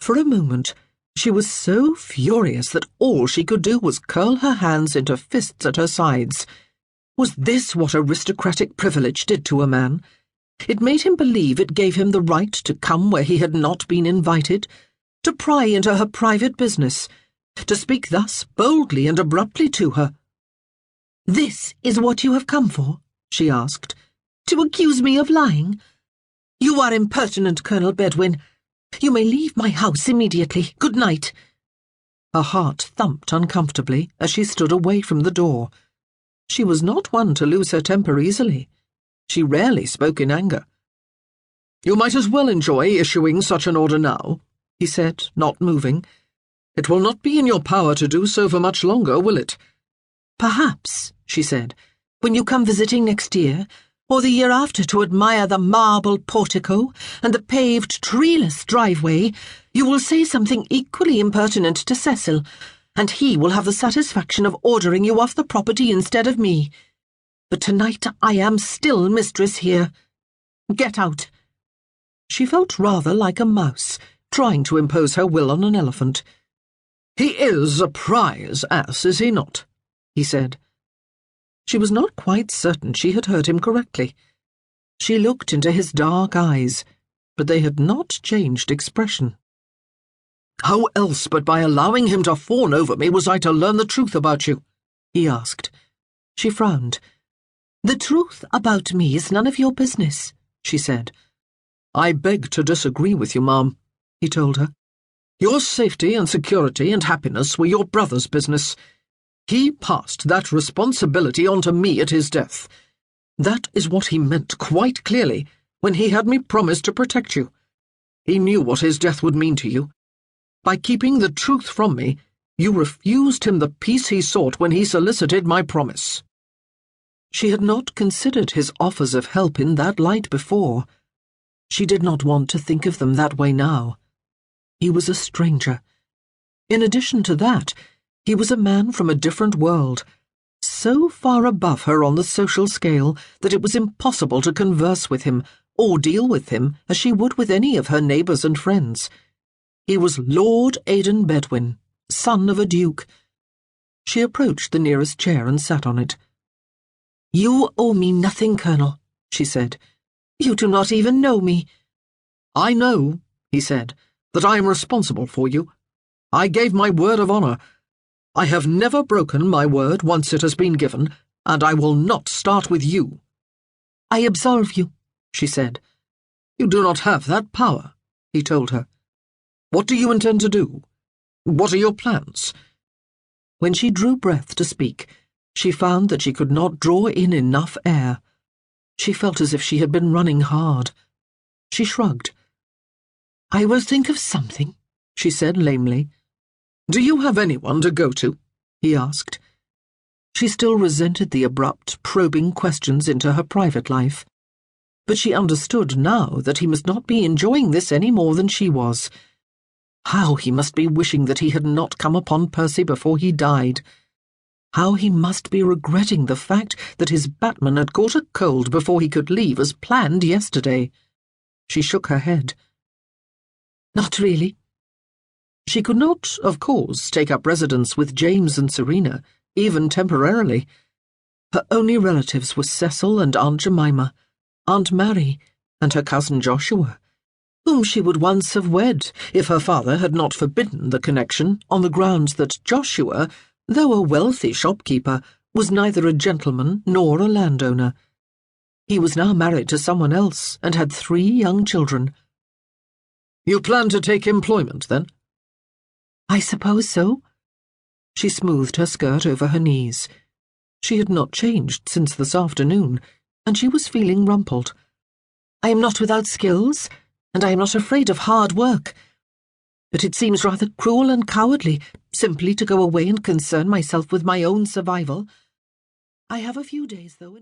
For a moment, she was so furious that all she could do was curl her hands into fists at her sides. Was this what aristocratic privilege did to a man? It made him believe it gave him the right to come where he had not been invited, to pry into her private business, to speak thus boldly and abruptly to her. "This is what you have come for?" she asked. "To accuse me of lying? You are impertinent, Colonel Bedwyn. You may leave my house immediately. Good night." Her heart thumped uncomfortably as she stood away from the door. She was not one to lose her temper easily. She rarely spoke in anger. "You might as well enjoy issuing such an order now," he said, not moving. "It will not be in your power to do so for much longer, will it?" "Perhaps," she said, "when you come visiting next year, or the year after to admire the marble portico and the paved, treeless driveway, you will say something equally impertinent to Cecil, and he will have the satisfaction of ordering you off the property instead of me. But tonight I am still mistress here. Get out." She felt rather like a mouse, trying to impose her will on an elephant. "He is a prize ass, is he not?" he said. She was not quite certain she had heard him correctly. She looked into his dark eyes, but they had not changed expression. "How else but by allowing him to fawn over me was I to learn the truth about you?" he asked. She frowned. "The truth about me is none of your business," she said. "I beg to disagree with you, ma'am," he told her. "Your safety and security and happiness were your brother's business. He passed that responsibility on to me at his death. That is what he meant quite clearly when he had me promise to protect you. He knew what his death would mean to you. By keeping the truth from me, you refused him the peace he sought when he solicited my promise." She had not considered his offers of help in that light before. She did not want to think of them that way now. He was a stranger. In addition to that, he was a man from a different world, so far above her on the social scale that it was impossible to converse with him or deal with him as she would with any of her neighbours and friends. He was Lord Aidan Bedwyn, son of a duke. She approached the nearest chair and sat on it. "You owe me nothing, Colonel," she said. "You do not even know me." "I know," he said, "that I am responsible for you. I gave my word of honour. I have never broken my word once it has been given, and I will not start with you." "I absolve you," she said. "You do not have that power," he told her. "What do you intend to do? What are your plans?" When she drew breath to speak, she found that she could not draw in enough air. She felt as if she had been running hard. She shrugged. "I will think of something," she said lamely. "Do you have anyone to go to?" he asked. She still resented the abrupt, probing questions into her private life. But she understood now that he must not be enjoying this any more than she was. How he must be wishing that he had not come upon Percy before he died. How he must be regretting the fact that his batman had caught a cold before he could leave as planned yesterday. She shook her head. "Not really." She could not, of course, take up residence with James and Serena, even temporarily. Her only relatives were Cecil and Aunt Jemima, Aunt Mary, and her cousin Joshua, whom she would once have wed if her father had not forbidden the connection on the grounds that Joshua, though a wealthy shopkeeper, was neither a gentleman nor a landowner. He was now married to someone else and had 3 young children. "You plan to take employment, then?" "I suppose so." She smoothed her skirt over her knees. She had not changed since this afternoon, and she was feeling rumpled. "I am not without skills, and I am not afraid of hard work. But it seems rather cruel and cowardly simply to go away and concern myself with my own survival. I have a few days, though,